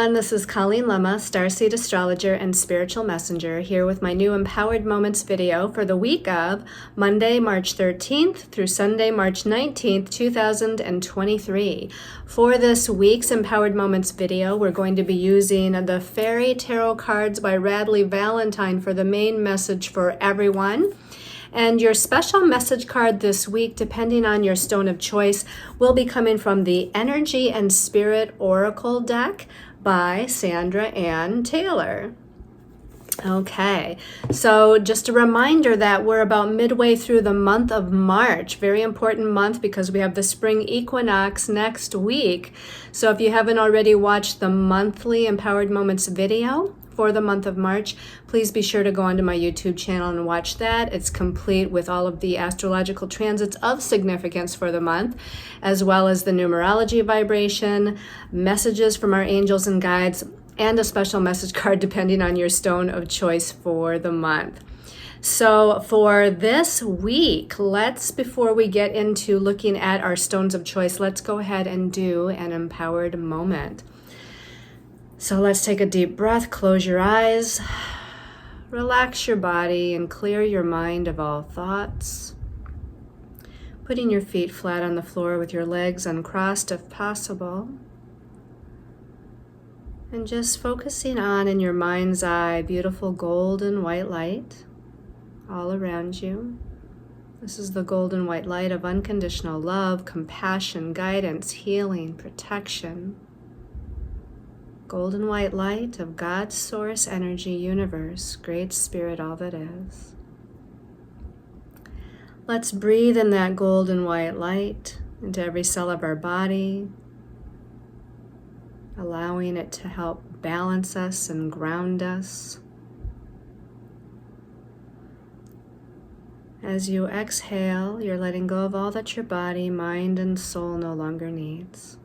everyone, this is Colleen Lemma, Starseed Astrologer and Spiritual Messenger, here with my new Empowered Moments video for the week of Monday, March 13th through Sunday, March 19th, 2023. For this week's Empowered Moments video, we're going to be using the Fairy Tarot cards by Radley Valentine for the main message for everyone. And your special message card this week, depending on your stone of choice, will be coming from the Energy and Spirit Oracle deck by Sandra Ann Taylor. Okay, so just a reminder that we're about midway through the month of March. Very important month because we have the spring equinox next week. So if you haven't already watched the monthly Empowered Moments video for the month of March, please be sure to go onto my YouTube channel and watch that. It's complete with all of the astrological transits of significance for the month, as well as the numerology vibration, messages from our angels and guides, and a special message card depending on your stone of choice for the month. So for this week, before we get into looking at our stones of choice, let's go ahead and do an empowered moment. So let's take a deep breath, close your eyes, relax your body, and clear your mind of all thoughts. Putting your feet flat on the floor with your legs uncrossed if possible. And just focusing on, in your mind's eye, beautiful golden white light all around you. This is the golden white light of unconditional love, compassion, guidance, healing, protection. Golden white light of God's source energy universe, great spirit, all that is. Let's breathe in that golden white light into every cell of our body, allowing it to help balance us and ground us. As you exhale, you're letting go of all that your body, mind, and soul no longer needs.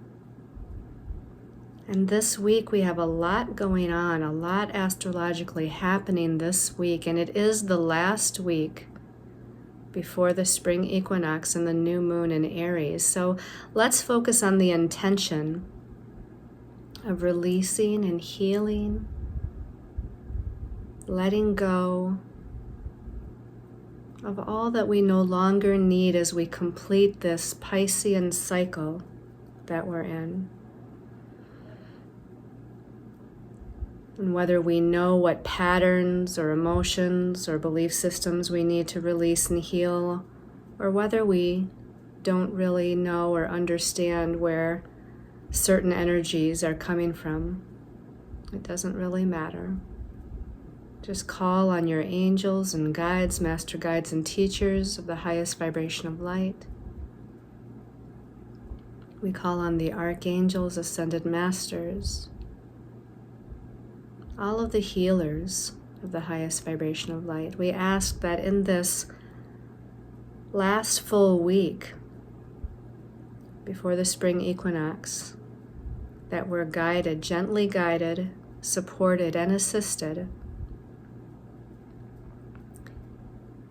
And this week we have a lot going on, a lot astrologically happening this week, and it is the last week before the spring equinox and the new moon in Aries. So let's focus on the intention of releasing and healing, letting go of all that we no longer need as we complete this Piscean cycle that we're in. And whether we know what patterns or emotions or belief systems we need to release and heal, or whether we don't really know or understand where certain energies are coming from, it doesn't really matter. Just call on your angels and guides, master guides and teachers of the highest vibration of light. We call on the archangels, ascended masters, all of the healers of the highest vibration of light. We ask that in this last full week before the spring equinox, that we're guided, gently guided, supported, and assisted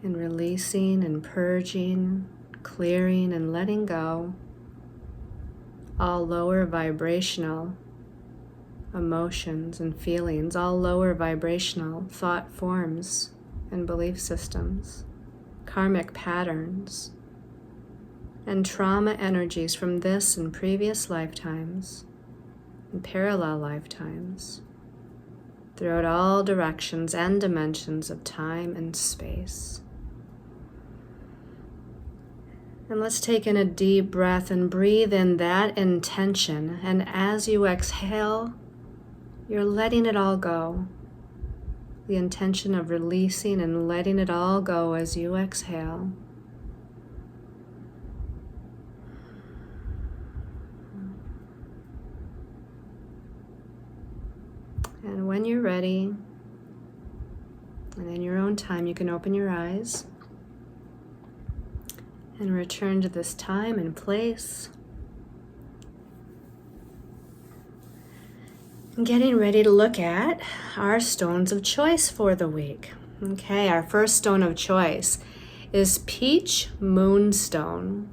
in releasing and purging, clearing and letting go all lower vibrational emotions and feelings, all lower vibrational thought forms and belief systems, karmic patterns, and trauma energies from this and previous lifetimes and parallel lifetimes throughout all directions and dimensions of time and space. And let's take in a deep breath and breathe in that intention. And as you exhale, you're letting it all go. The intention of releasing and letting it all go as you exhale. And when you're ready, and in your own time, you can open your eyes and return to this time and place. Getting ready to look at our stones of choice for the week. Okay, our first stone of choice is Peach Moonstone.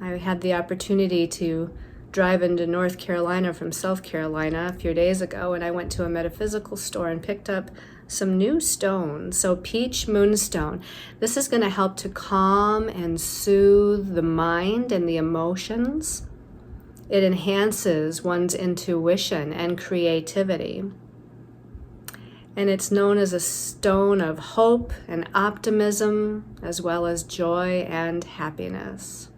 I had the opportunity to driving to North Carolina from South Carolina a few days ago, and I went to a metaphysical store and picked up some new stones. So peach moonstone. This is going to help to calm and soothe the mind and the emotions. It enhances one's intuition and creativity. And it's known as a stone of hope and optimism, as well as joy and happiness.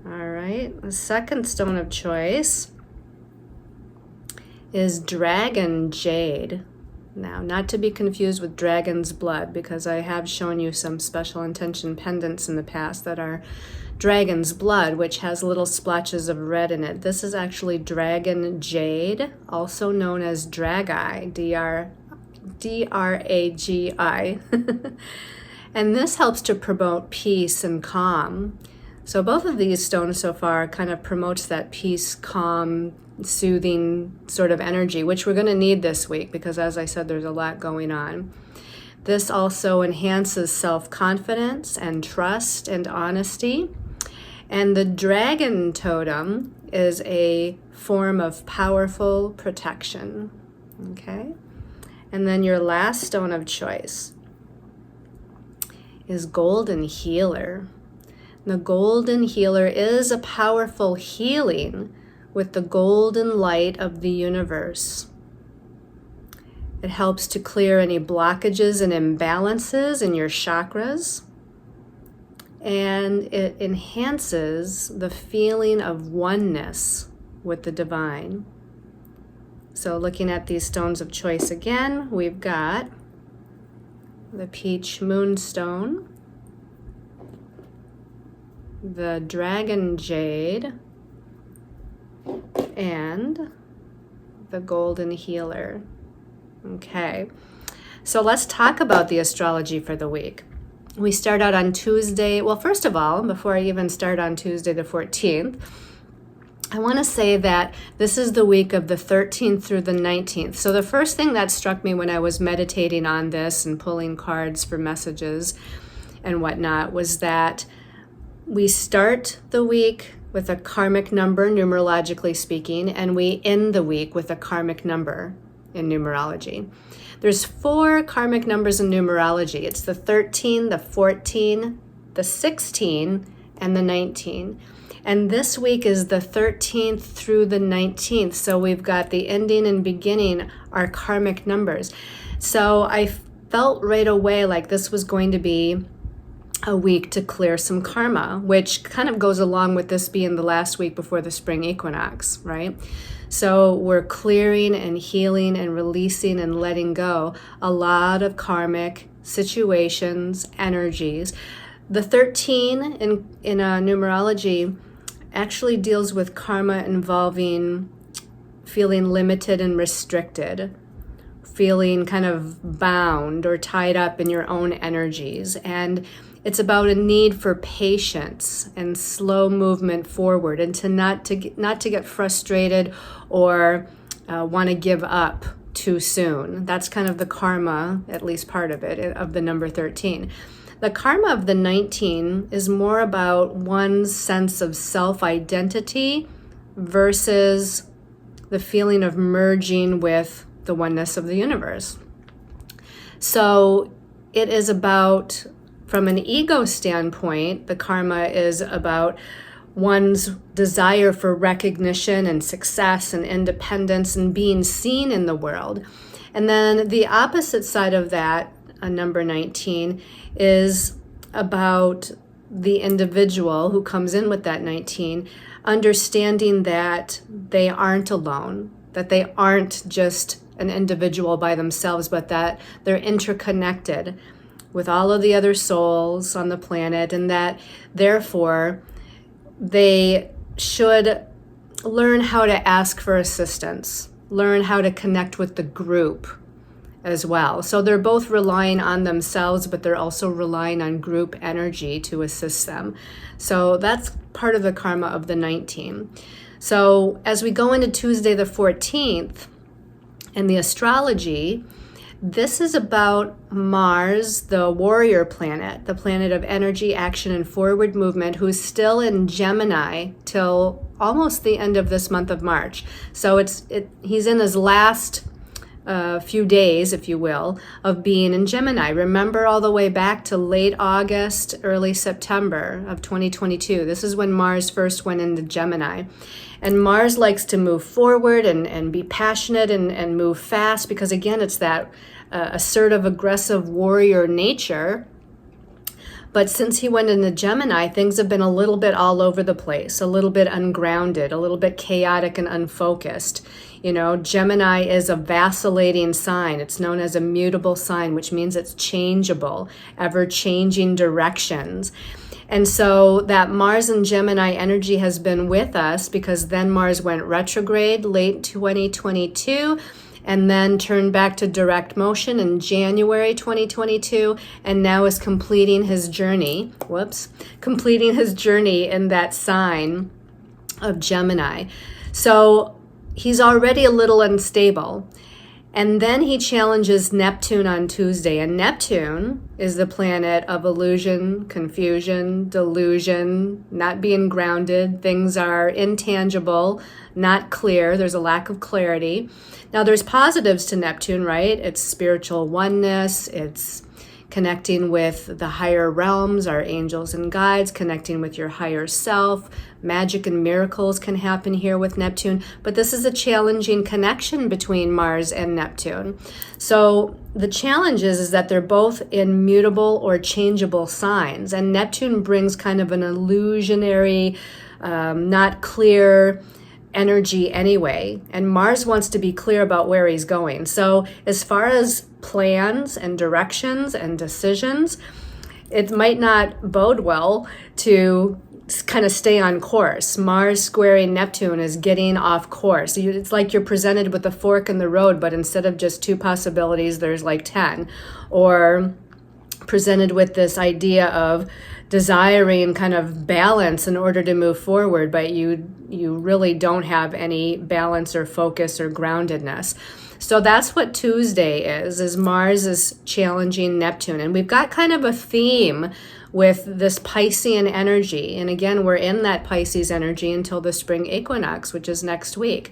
All right, the second stone of choice is dragon jade. Now, not to be confused with dragon's blood, because I have shown you some special intention pendants in the past that are dragon's blood, which has little splotches of red in it. This is actually dragon jade, also known as dragi, D-R-A-G-I. And this helps to promote peace and calm. So both of these stones so far kind of promotes that peace, calm, soothing sort of energy, which we're going to need this week because, as I said, there's a lot going on. This also enhances self-confidence and trust and honesty. And the dragon totem is a form of powerful protection. Okay? And then your last stone of choice is golden healer. The golden healer is a powerful healing with the golden light of the universe. It helps to clear any blockages and imbalances in your chakras. And it enhances the feeling of oneness with the divine. So looking at these stones of choice again, we've got the peach moonstone, the dragon jade, and the golden healer. Okay, so let's talk about the astrology for the week. We start out on Tuesday. Well, first of all, before I even start on Tuesday the 14th, I want to say that this is the week of the 13th through the 19th. So the first thing that struck me when I was meditating on this and pulling cards for messages and whatnot was that we start the week with a karmic number, numerologically speaking, and we end the week with a karmic number in numerology. There's 4 karmic numbers in numerology. It's the 13, the 14, the 16, and the 19. And this week is the 13th through the 19th. So we've got the ending and beginning are karmic numbers. So I felt right away like this was going to be a week to clear some karma, which kind of goes along with this being the last week before the spring equinox, right? So we're clearing and healing and releasing and letting go a lot of karmic situations, energies. The 13 in numerology actually deals with karma involving feeling limited and restricted, feeling kind of bound or tied up in your own energies. And it's about a need for patience and slow movement forward, and to not to get frustrated or want to give up too soon. That's kind of the karma, at least part of it, of the number 13. The karma of the 19 is more about one's sense of self-identity versus the feeling of merging with the oneness of the universe. So it is about, from an ego standpoint, the karma is about one's desire for recognition and success and independence and being seen in the world. And then the opposite side of that, number 19, is about the individual who comes in with that 19, understanding that they aren't alone, that they aren't just an individual by themselves, but that they're interconnected with all of the other souls on the planet, and that therefore they should learn how to ask for assistance, learn how to connect with the group as well. So they're both relying on themselves, but they're also relying on group energy to assist them. So that's part of the karma of the 19. So as we go into Tuesday the 14th and the astrology, This is about Mars, the warrior planet, the planet of energy, action, and forward movement, who's still in Gemini till almost the end of this month of March. So he's in his last few days, if you will, of being in Gemini. Remember, all the way back to late August, early September of 2022. This is when Mars first went into Gemini. And Mars likes to move forward and be passionate and move fast because, again, it's that assertive, aggressive warrior nature. But since he went into Gemini, things have been a little bit all over the place, a little bit ungrounded, a little bit chaotic and unfocused. You know, Gemini is a vacillating sign. It's known as a mutable sign, which means it's changeable, ever-changing directions. And so that Mars and Gemini energy has been with us because then Mars went retrograde late 2022 and then turned back to direct motion in January 2022 and now is completing his journey in that sign of Gemini. So he's already a little unstable. And then he challenges Neptune on Tuesday. And Neptune is the planet of illusion, confusion, delusion, not being grounded. Things are intangible, not clear. There's a lack of clarity. Now, there's positives to Neptune, right? It's spiritual oneness. It's connecting with the higher realms, our angels and guides, connecting with your higher self. Magic and miracles can happen here with Neptune, but this is a challenging connection between Mars and Neptune. So the challenge is that they're both immutable or changeable signs, and Neptune brings kind of an illusionary, not clear energy anyway, and Mars wants to be clear about where he's going. So as far as plans and directions and decisions, it might not bode well to kind of stay on course. Mars squaring Neptune is getting off course. It's like you're presented with a fork in the road, but instead of just two possibilities, there's like 10. Or presented with this idea of desiring kind of balance in order to move forward, but you really don't have any balance or focus or groundedness. So that's what Tuesday is Mars is challenging Neptune. And we've got kind of a theme with this Piscean energy. And again, we're in that Pisces energy until the spring equinox, which is next week.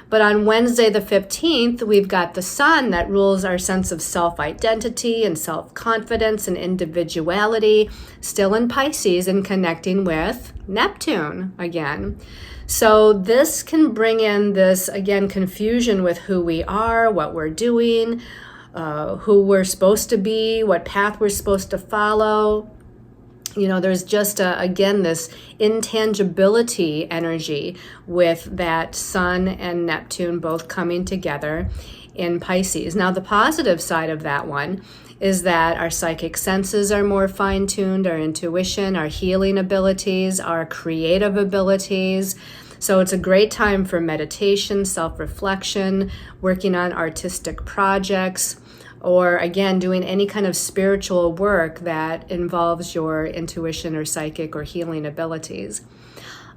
But on Wednesday the 15th, we've got the sun that rules our sense of self-identity and self-confidence and individuality, still in Pisces and connecting with Neptune again. So this can bring in this, again, confusion with who we are, what we're doing, who we're supposed to be, what path we're supposed to follow. You know, there's just, again, this intangibility energy with that Sun and Neptune both coming together in Pisces. Now, the positive side of that one is that our psychic senses are more fine-tuned, our intuition, our healing abilities, our creative abilities. So it's a great time for meditation, self-reflection, working on artistic projects, or again, doing any kind of spiritual work that involves your intuition or psychic or healing abilities.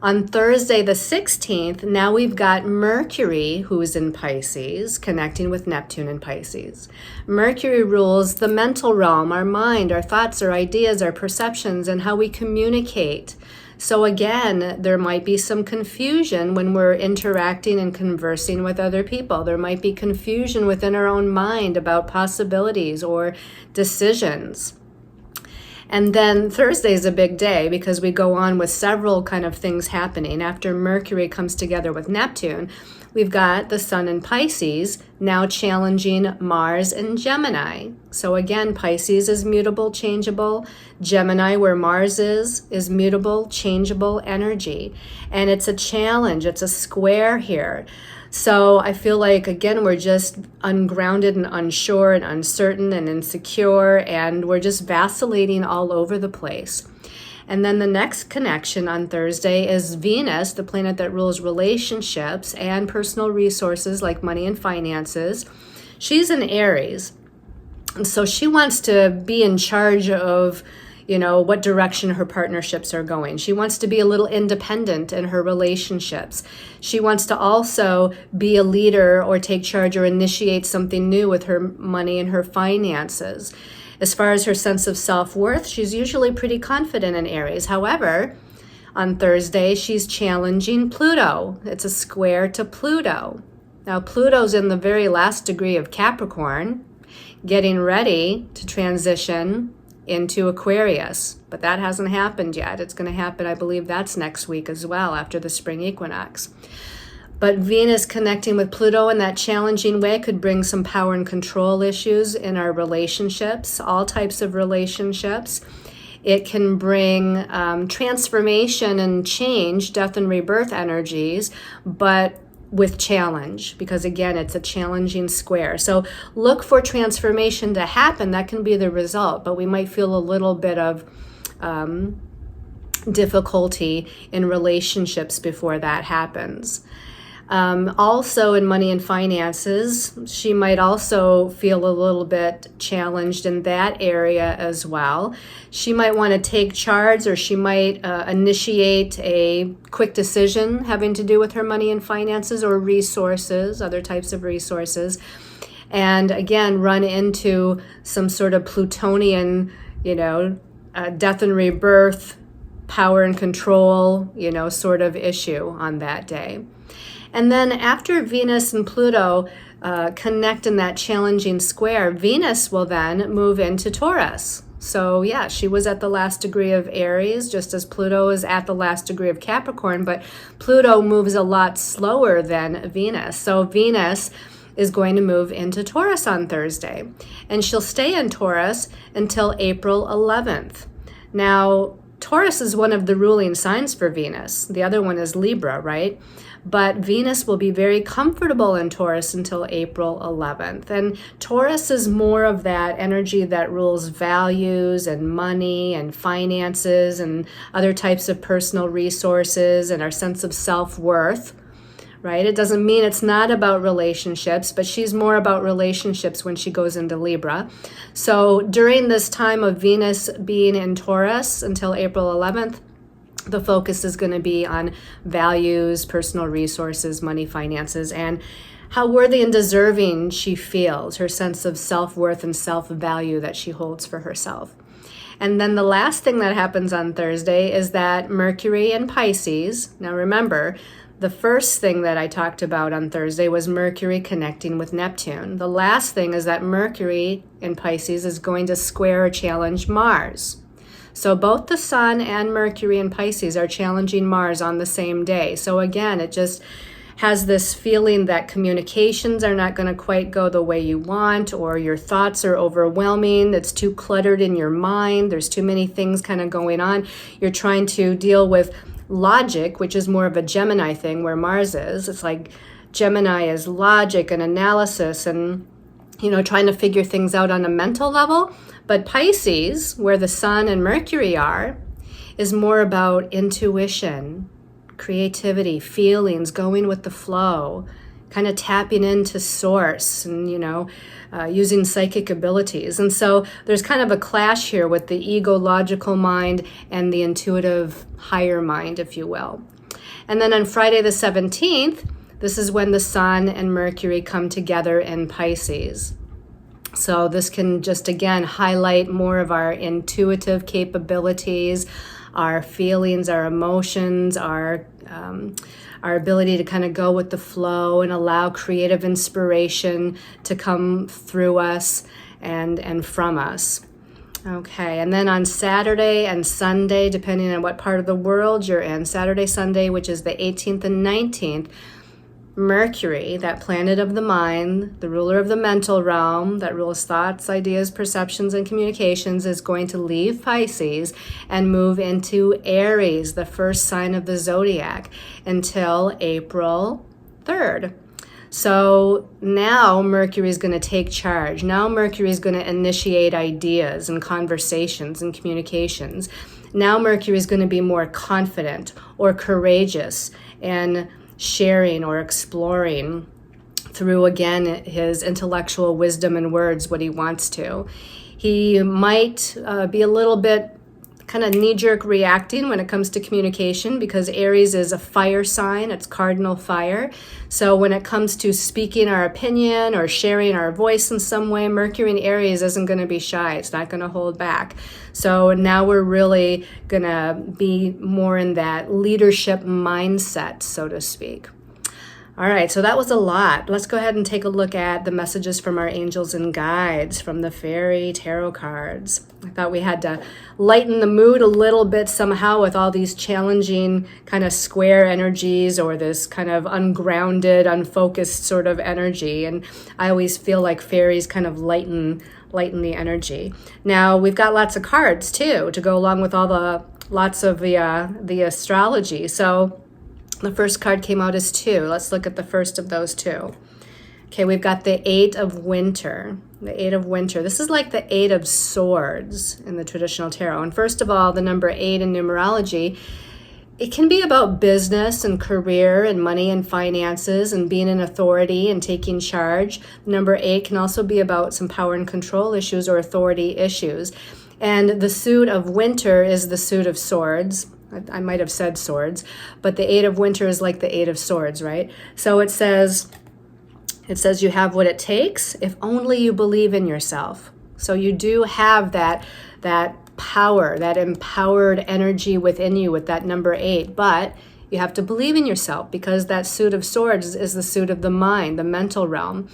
On Thursday the 16th, now we've got Mercury, who's in Pisces, connecting with Neptune in Pisces. Mercury rules the mental realm, our mind, our thoughts, our ideas, our perceptions, and how we communicate. So again, there might be some confusion when we're interacting and conversing with other people. There might be confusion within our own mind about possibilities or decisions. And then Thursday is a big day because we go on with several kind of things happening. After Mercury comes together with Neptune, we've got the Sun in Pisces now challenging Mars in Gemini. So again, Pisces is mutable, changeable. Gemini, where Mars is mutable, changeable energy. And it's a challenge. It's a square here. So I feel like, again, we're just ungrounded and unsure and uncertain and insecure, and we're just vacillating all over the place. And then the next connection on Thursday is Venus, the planet that rules relationships and personal resources like money and finances. She's in Aries. And so she wants to be in charge of, what direction her partnerships are going. She wants to be a little independent in her relationships. She wants to also be a leader or take charge or initiate something new with her money and her finances. As far as her sense of self-worth, she's usually pretty confident in Aries. However, on Thursday, she's challenging Pluto. It's a square to Pluto. Now, Pluto's in the very last degree of Capricorn, getting ready to transition into Aquarius, but that hasn't happened yet. It's going to happen, I believe that's next week as well, after the spring equinox. But Venus connecting with Pluto in that challenging way could bring some power and control issues in our relationships, all types of relationships. It can bring transformation and change, death and rebirth energies, but with challenge, because again, it's a challenging square. So look for transformation to happen. That can be the result, but we might feel a little bit of difficulty in relationships before that happens. Also in money and finances, she might also feel a little bit challenged in that area as well. She might want to take charge, or she might initiate a quick decision having to do with her money and finances or resources, other types of resources. And again, run into some sort of Plutonian, death and rebirth, power and control, sort of issue on that day. And then after Venus and Pluto connect in that challenging square, Venus will then move into Taurus. So yeah, she was at the last degree of Aries, just as Pluto is at the last degree of Capricorn, but Pluto moves a lot slower than Venus. So Venus is going to move into Taurus on Thursday, and she'll stay in Taurus until April 11th. Now, Taurus is one of the ruling signs for Venus. The other one is Libra, right? But Venus will be very comfortable in Taurus until April 11th. And Taurus is more of that energy that rules values and money and finances and other types of personal resources and our sense of self-worth, right? It doesn't mean it's not about relationships, but she's more about relationships when she goes into Libra. So during this time of Venus being in Taurus until April 11th, the focus is going to be on values, personal resources, money, finances, and how worthy and deserving she feels, her sense of self-worth and self-value that she holds for herself. And then the last thing that happens on Thursday is that Mercury in Pisces. Now remember, the first thing that I talked about on Thursday was Mercury connecting with Neptune. The last thing is that Mercury in Pisces is going to square or challenge Mars. So both the Sun and Mercury in Pisces are challenging Mars on the same day. So again, it just has this feeling that communications are not going to quite go the way you want, or your thoughts are overwhelming. It's too cluttered in your mind. There's too many things kind of going on. You're trying to deal with logic, which is more of a Gemini thing, where Mars is. It's like Gemini is logic and analysis and, trying to figure things out on a mental level. But Pisces, where the Sun and Mercury are, is more about intuition, creativity, feelings, going with the flow, kind of tapping into source and, using psychic abilities. And so there's kind of a clash here with the ego-logical mind and the intuitive higher mind, if you will. And then on Friday the 17th, this is when the Sun and Mercury come together in Pisces. So this can just, again, highlight more of our intuitive capabilities, our feelings, our emotions, our ability to kind of go with the flow and allow creative inspiration to come through us and from us. Okay, and then on Saturday and Sunday, depending on what part of the world you're in, Saturday, Sunday, which is the 18th and 19th, Mercury, that planet of the mind, the ruler of the mental realm that rules thoughts, ideas, perceptions, and communications, is going to leave Pisces and move into Aries, the first sign of the zodiac, until April 3rd. So now Mercury is going to take charge. Now Mercury is going to initiate ideas and conversations and communications. Now Mercury is going to be more confident or courageous and sharing or exploring through, again, his intellectual wisdom and words, what he wants to. He might be a little bit kind of knee-jerk reacting when it comes to communication, because Aries is a fire sign. It's cardinal fire. So when it comes to speaking our opinion or sharing our voice in some way, Mercury in Aries isn't going to be shy. It's not going to hold back. So now we're really going to be more in that leadership mindset, so to speak. All right, so that was a lot. Let's go ahead and take a look at the messages from our angels and guides from the fairy tarot cards. I thought we had to lighten the mood a little bit somehow with all these challenging kind of square energies, or this kind of ungrounded, unfocused sort of energy. And I always feel like fairies kind of lighten the energy. Now, we've got lots of cards too to go along with all the lots of the astrology. So the first card came out as 2. Let's look at the first of those 2. Okay, we've got the 8 of Winter. The 8 of Winter. This is like the 8 of Swords in the traditional tarot. And first of all, the number 8 in numerology, it can be about business and career and money and finances and being an authority and taking charge. Number 8 can also be about some power and control issues or authority issues. And the suit of Winter is the suit of Swords. I might have said swords, but the 8 of Winter is like the 8 of Swords, right? So it says you have what it takes if only you believe in yourself. So you do have that power, that empowered energy within you with that number 8, but you have to believe in yourself, because that suit of Swords is the suit of the mind, the mental realm.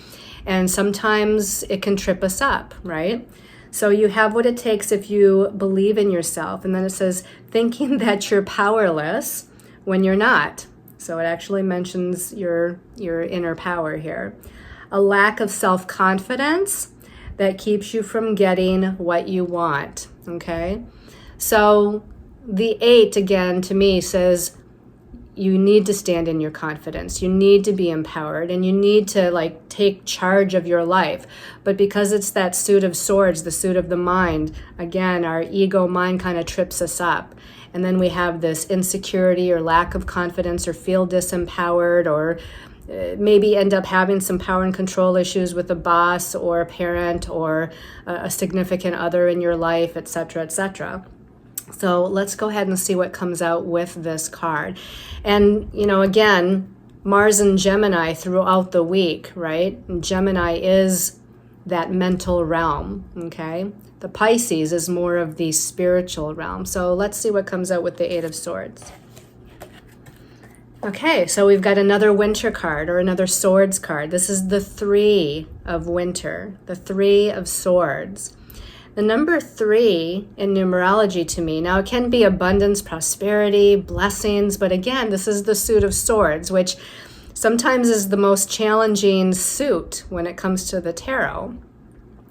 And sometimes it can trip us up, right? So you have what it takes if you believe in yourself. And then it says, thinking that you're powerless when you're not. So it actually mentions your inner power here. A lack of self-confidence that keeps you from getting what you want, okay? So the 8, again, to me says, you need to stand in your confidence. You need to be empowered, and you need to take charge of your life. But because it's that suit of Swords, the suit of the mind, again, our ego mind kind of trips us up. And then we have this insecurity or lack of confidence, or feel disempowered, or maybe end up having some power and control issues with a boss or a parent or a significant other in your life, etc., etc. So let's go ahead and see what comes out with this card. And, again, Mars and Gemini throughout the week, right? And Gemini is that mental realm, okay? The Pisces is more of the spiritual realm. So let's see what comes out with the 8 of Swords. Okay, so we've got another Winter card, or another Swords card. This is the 3 of Winter, the 3 of Swords. The number 3 in numerology to me, now it can be abundance, prosperity, blessings, but again, this is the suit of Swords, which sometimes is the most challenging suit when it comes to the tarot,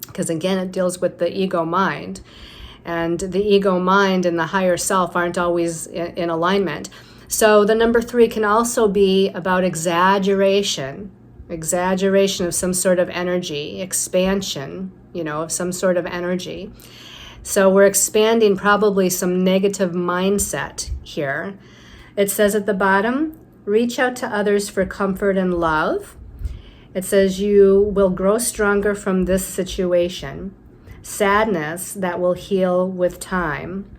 because again, it deals with the ego mind, and the ego mind and the higher self aren't always in alignment. So the number 3 can also be about exaggeration of some sort of energy, expansion, of some sort of energy. So we're expanding probably some negative mindset here. It says at the bottom, reach out to others for comfort and love. It says you will grow stronger from this situation. Sadness that will heal with time.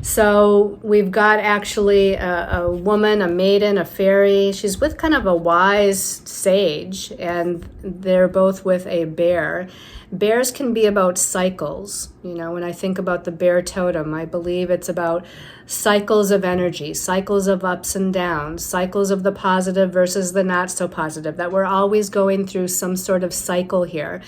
So we've got actually a woman, a maiden, a fairy. She's with kind of a wise sage, and they're both with a bear. Bears can be about cycles. When I think about the bear totem, I believe it's about cycles of energy, cycles of ups and downs, cycles of the positive versus the not so positive, that we're always going through some sort of cycle here.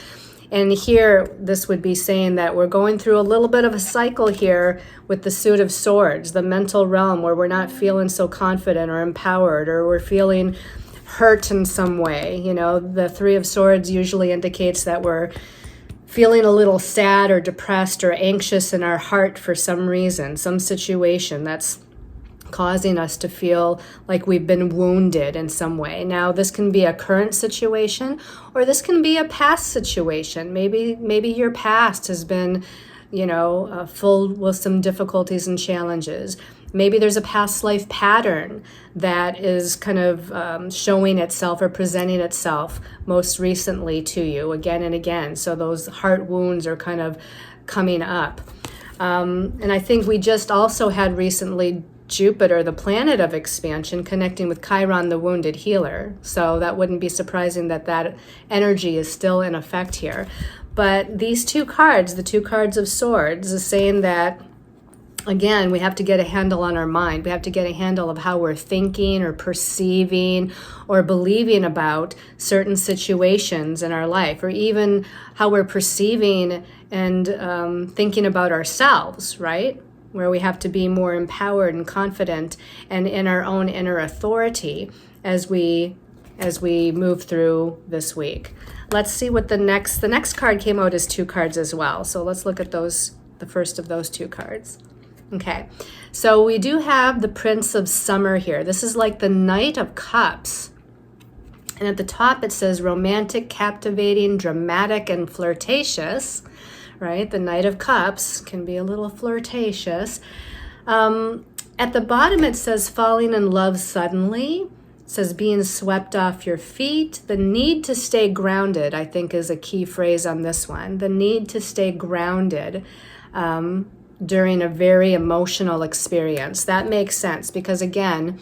And here, this would be saying that we're going through a little bit of a cycle here with the suit of Swords, the mental realm, where we're not feeling so confident or empowered, or we're feeling hurt in some way. The 3 of Swords usually indicates that we're feeling a little sad or depressed or anxious in our heart for some reason, some situation that's causing us to feel like we've been wounded in some way. Now, this can be a current situation, or this can be a past situation. Maybe your past has been, full with some difficulties and challenges. Maybe there's a past life pattern that is kind of showing itself or presenting itself most recently to you again and again. So those heart wounds are kind of coming up. And I think we just also had recently Jupiter, the planet of expansion, connecting with Chiron, the wounded healer. So that wouldn't be surprising that that energy is still in effect here. But these two cards, the two cards of swords, is saying that, again, we have to get a handle on our mind. We have to get a handle of how we're thinking or perceiving or believing about certain situations in our life, or even how we're perceiving and thinking about ourselves, right? Where we have to be more empowered and confident and in our own inner authority as we move through this week. Let's see what the next card came out as two cards as well. So let's look at those, the first of those two cards. Okay, so we do have the Prince of Summer here. This is like the Knight of Cups. And at the top it says romantic, captivating, dramatic, and flirtatious, right? The Knight of Cups can be a little flirtatious. At the bottom it says falling in love suddenly. It says being swept off your feet. The need to stay grounded, I think, is a key phrase on this one. The need to stay grounded during a very emotional experience. That makes sense because, again,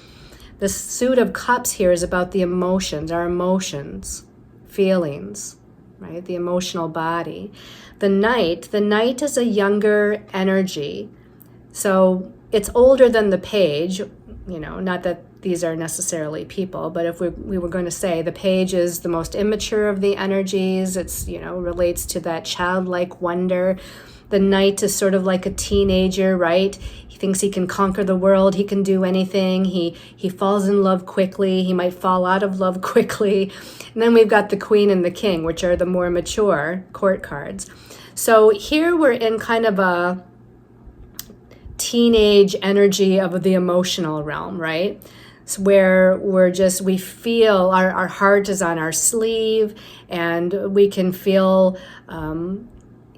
the Suit of Cups here is about the emotions, our emotions, feelings, right? The emotional body. The Knight is a younger energy. So it's older than the Page, you know, not that these are necessarily people, but if we were going to say the Page is the most immature of the energies, it's, you know, relates to that childlike wonder. The Knight is sort of like a teenager, right? He thinks he can conquer the world. He can do anything. He falls in love quickly. He might fall out of love quickly. And then we've got the Queen and the King, which are the more mature court cards. So here we're in kind of a teenage energy of the emotional realm, right? It's where we feel our heart is on our sleeve, and we can feel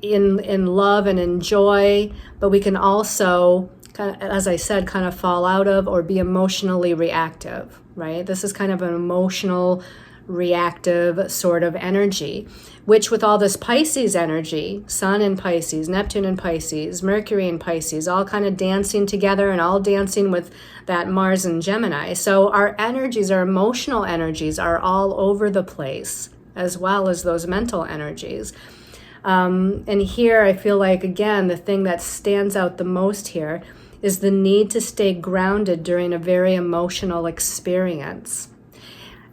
in love and in joy, but we can also, kind of, as I said, kind of fall out of or be emotionally reactive, right? This is kind of an emotional, reactive sort of energy, which with all this Pisces energy, Sun in Pisces, Neptune in Pisces, Mercury in Pisces, all kind of dancing together and all dancing with that Mars in Gemini. So our energies, our emotional energies are all over the place, as well as those mental energies. And here I feel like, again, the thing that stands out the most here is the need to stay grounded during a very emotional experience.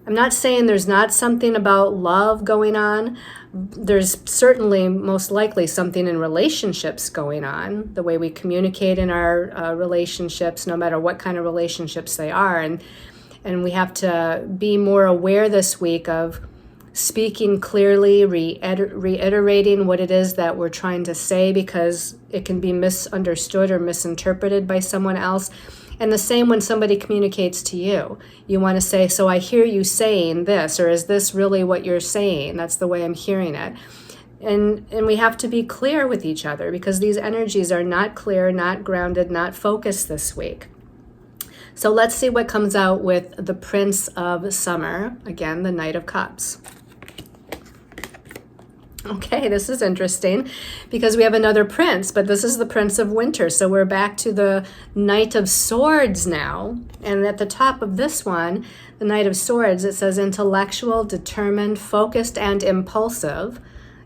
I'm not saying there's not something about love going on. There's certainly most likely something in relationships going on, the way we communicate in our relationships, no matter what kind of relationships they are. And we have to be more aware this week of speaking clearly, reiterating what it is that we're trying to say, because it can be misunderstood or misinterpreted by someone else. And the same when somebody communicates to you. You want to say, so I hear you saying this, or is this really what you're saying? That's the way I'm hearing it. And we have to be clear with each other, because these energies are not clear, not grounded, not focused this week. So let's see what comes out with the Prince of Summer, again, the Knight of Cups. Okay, this is interesting because we have another prince, but this is the Prince of Winter. So we're back to the Knight of Swords now. And at the top of this one, the Knight of Swords, it says intellectual, determined, focused, and impulsive.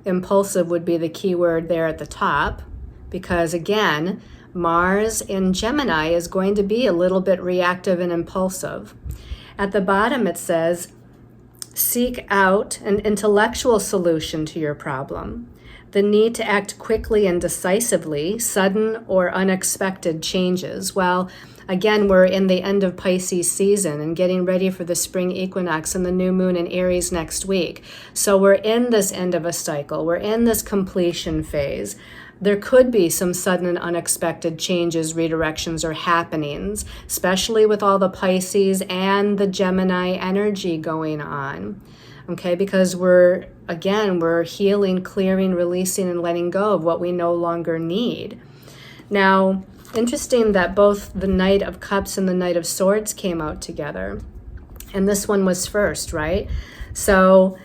Impulsive would be the key word there at the top, because again, Mars in Gemini is going to be a little bit reactive and impulsive. At the bottom, it says, seek out an intellectual solution to your problem. The need to act quickly and decisively, sudden or unexpected changes. Well, again, we're in the end of Pisces season and getting ready for the spring equinox and the new moon in Aries next week. So we're in this end of a cycle. We're in this completion phase. There could be some sudden and unexpected changes, redirections, or happenings, especially with all the Pisces and the Gemini energy going on, okay? Because we're healing, clearing, releasing, and letting go of what we no longer need. Now, interesting that both the Knight of Cups and the Knight of Swords came out together, and this one was first, right? So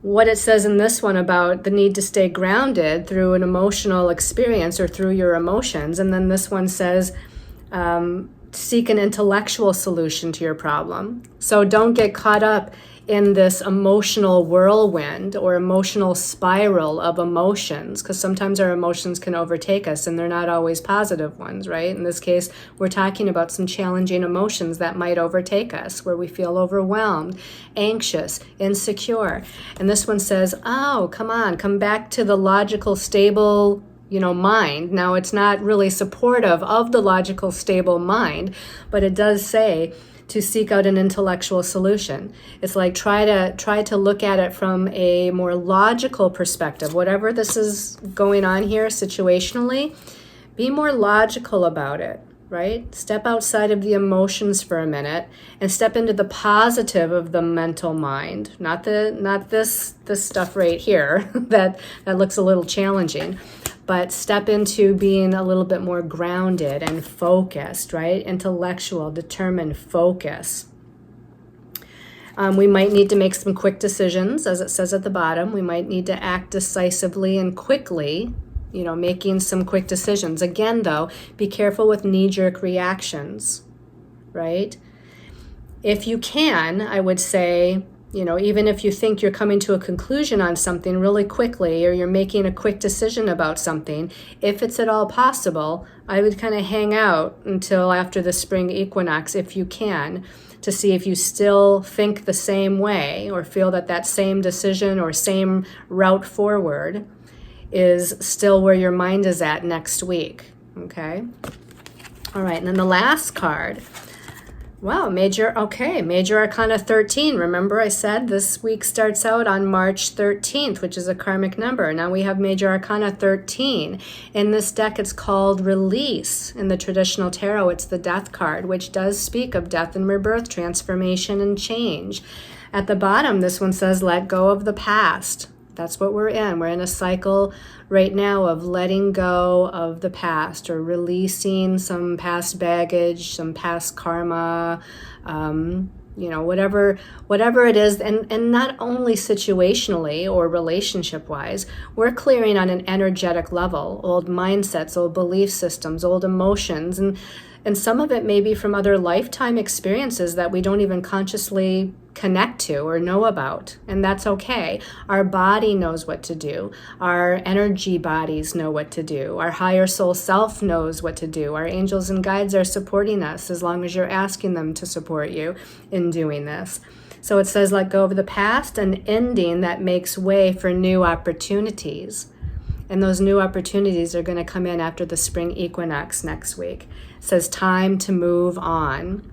what it says in this one about the need to stay grounded through an emotional experience or through your emotions. And then this one says, seek an intellectual solution to your problem. So don't get caught up in this emotional whirlwind or emotional spiral of emotions, because sometimes our emotions can overtake us and they're not always positive ones, right? In this case, we're talking about some challenging emotions that might overtake us, where we feel overwhelmed, anxious, insecure. And this one says, oh, come on, come back to the logical, stable, mind. Now, it's not really supportive of the logical, stable mind, but it does say to seek out an intellectual solution. It's like try to look at it from a more logical perspective. Whatever this is going on here situationally, be more logical about it, right? Step outside of the emotions for a minute and step into the positive of the mental mind. Not this stuff right here that looks a little challenging. But step into being a little bit more grounded and focused, right? Intellectual, determined focus. We might need to make some quick decisions, as it says at the bottom. We might need to act decisively and quickly, making some quick decisions. Again, though, be careful with knee-jerk reactions, right? If you can, I would say, even if you think you're coming to a conclusion on something really quickly, or you're making a quick decision about something, if it's at all possible, I would kind of hang out until after the spring equinox, if you can, to see if you still think the same way or feel that same decision or same route forward is still where your mind is at next week, okay? All right, and then the last card. Wow, Major Arcana 13. Remember I said this week starts out on March 13th, which is a karmic number. Now we have Major Arcana 13. In this deck, it's called Release. In the traditional tarot, it's the Death card, which does speak of death and rebirth, transformation and change. At the bottom, this one says, let go of the past. That's what we're in. We're in a cycle right now of letting go of the past, or releasing some past baggage, some past karma, whatever it is. And not only situationally or relationship-wise, we're clearing on an energetic level, old mindsets, old belief systems, old emotions, and some of it may be from other lifetime experiences that we don't even consciously connect to or know about, and that's okay. Our body knows what to do. Our energy bodies know what to do. Our higher soul self knows what to do. Our angels and guides are supporting us as long as you're asking them to support you in doing this. So it says, let go of the past, an ending that makes way for new opportunities. And those new opportunities are going to come in after the spring equinox next week. It says time to move on.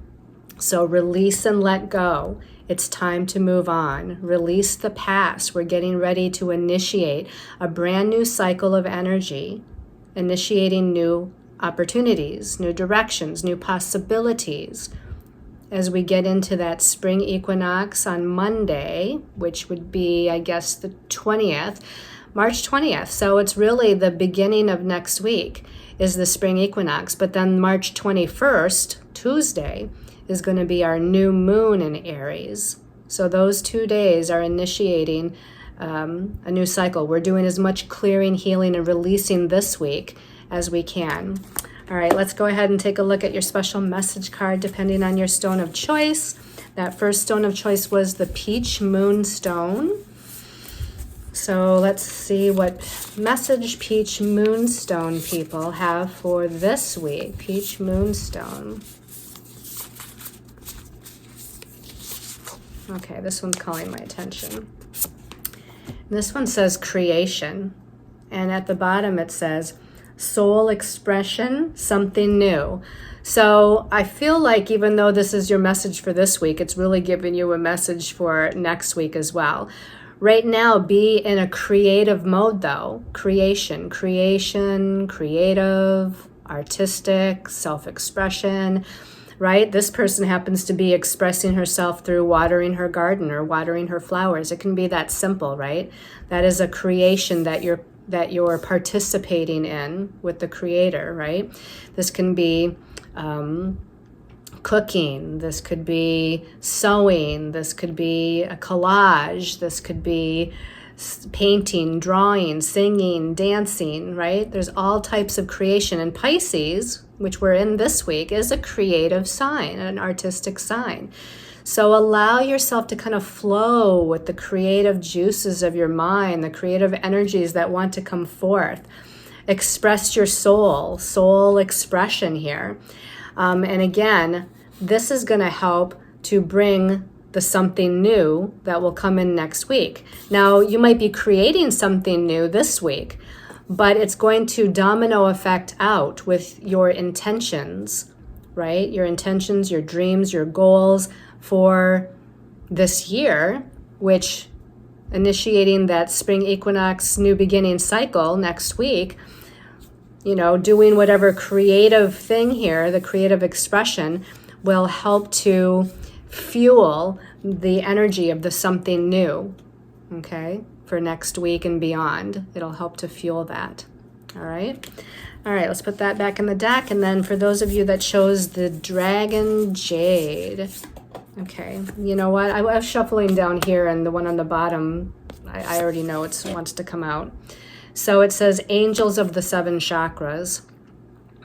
So release and let go. It's time to move on. Release the past. We're getting ready to initiate a brand new cycle of energy, initiating new opportunities, new directions, new possibilities. As we get into that spring equinox on Monday, which would be, I guess, the 20th, March 20th. So it's really the beginning of next week is the spring equinox. But then March 21st, Tuesday, is going to be our new moon in Aries. So those 2 days are initiating a new cycle. We're doing as much clearing, healing, and releasing this week as we can. All right, let's go ahead and take a look at your special message card depending on your stone of choice. That first stone of choice was the Peach Moonstone. So let's see what message Peach Moonstone people have for this week. Peach Moonstone. Okay, this one's calling my attention. This one says creation. And at the bottom it says soul expression, something new. So I feel like even though this is your message for this week, it's really giving you a message for next week as well. Right now, be in a creative mode though. Creation, creative, artistic, self-expression, right? This person happens to be expressing herself through watering her garden or watering her flowers. It can be that simple, right? That is a creation that you're participating in with the creator, right? This can be cooking, this could be sewing, this could be a collage, this could be painting, drawing, singing, dancing, right? There's all types of creation. And Pisces, which we're in this week, is a creative sign, an artistic sign. So allow yourself to kind of flow with the creative juices of your mind, the creative energies that want to come forth. Express your soul expression here. And again, this is going to help to bring the something new that will come in next week. Now, you might be creating something new this week, but it's going to domino effect out with your intentions, right? Your intentions, your dreams, your goals for this year, which initiating that spring equinox new beginning cycle next week, doing whatever creative thing here, the creative expression, will help to fuel the energy of the something new, okay, for next week and beyond. It'll help to fuel that. All right, let's put that back in the deck. And then for those of you that chose the Dragon Jade, okay, you know what? I was shuffling down here, and the one on the bottom, I already know it wants to come out. So it says Angels of the Seven Chakras.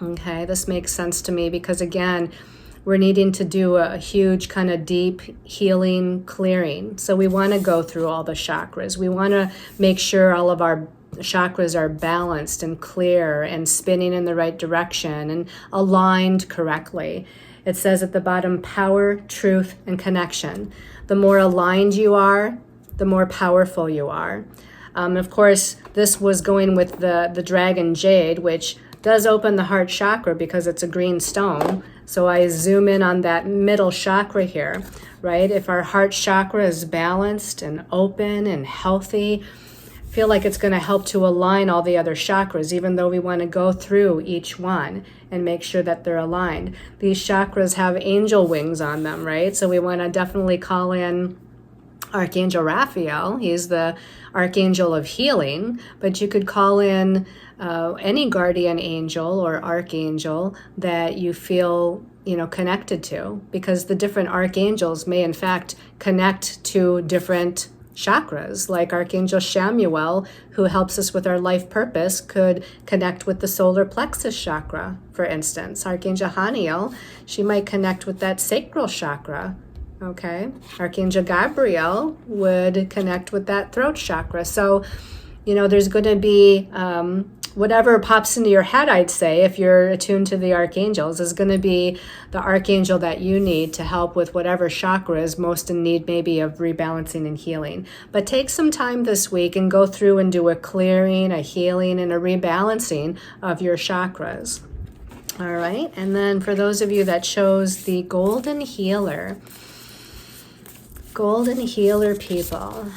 Okay, this makes sense to me because, again, we're needing to do a huge kind of deep healing clearing. So we want to go through all the chakras. We want to make sure all of our chakras are balanced and clear and spinning in the right direction and aligned correctly. It says at the bottom, power, truth, and connection. The more aligned you are, the more powerful you are. Of course, this was going with the Dragon Jade, which does open the heart chakra because it's a green stone. So I zoom in on that middle chakra here, right? If our heart chakra is balanced and open and healthy, I feel like it's going to help to align all the other chakras, even though we want to go through each one and make sure that they're aligned. These chakras have angel wings on them, right? So we want to definitely call in Archangel Raphael. He's the archangel of healing, but you could call in any guardian angel or archangel that you feel connected to, because the different archangels may in fact connect to different chakras. Like Archangel Shamuel, who helps us with our life purpose, could connect with the solar plexus chakra, for instance. Archangel Haniel, she might connect with that sacral chakra. Okay, Archangel Gabriel would connect with that throat chakra. So, there's going to be whatever pops into your head, I'd say, if you're attuned to the archangels, is going to be the archangel that you need to help with whatever chakra is most in need maybe of rebalancing and healing. But take some time this week and go through and do a clearing, a healing, and a rebalancing of your chakras. All right, and then for those of you that chose the Golden Healer, Golden Healer people,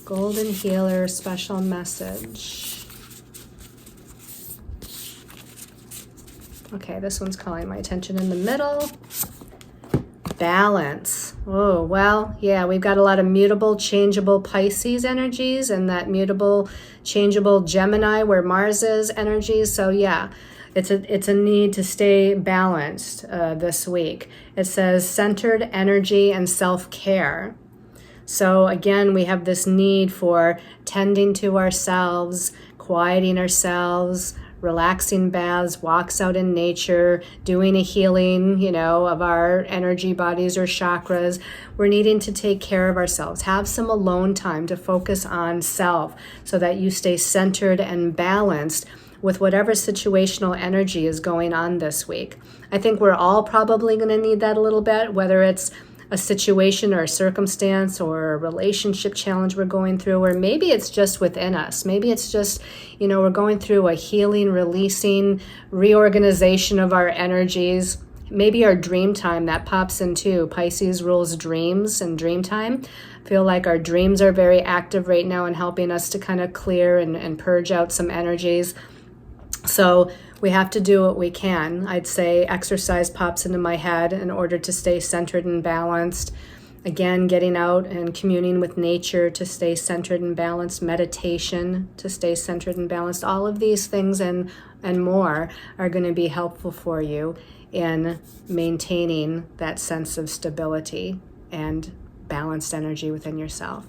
Golden Healer special message. Okay, this one's calling my attention in the middle. Balance. Oh, well, yeah, we've got a lot of mutable, changeable Pisces energies and that mutable, changeable Gemini where Mars is energies. So yeah, it's a need to stay balanced this week. It says centered energy and self-care. So again, we have this need for tending to ourselves, quieting ourselves, relaxing baths, walks out in nature, doing a healing, of our energy bodies or chakras. We're needing to take care of ourselves. Have some alone time to focus on self so that you stay centered and balanced with whatever situational energy is going on this week. I think we're all probably going to need that a little bit, whether it's a situation or a circumstance or a relationship challenge we're going through, or maybe it's just within us. Maybe it's just, we're going through a healing, releasing, reorganization of our energies. Maybe our dream time, that pops in too. Pisces rules dreams and dream time. I feel like our dreams are very active right now and helping us to kind of clear and purge out some energies. So we have to do what we can. I'd say exercise pops into my head in order to stay centered and balanced. Again, getting out and communing with nature to stay centered and balanced. Meditation to stay centered and balanced. All of these things and more are going to be helpful for you in maintaining that sense of stability and balanced energy within yourself.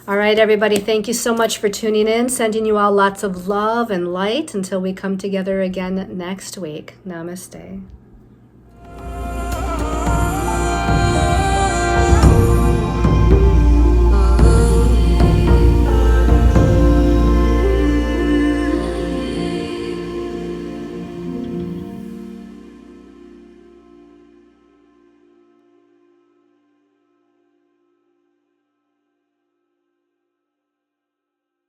All right, everybody, thank you so much for tuning in. Sending you all lots of love and light until we come together again next week. Namaste.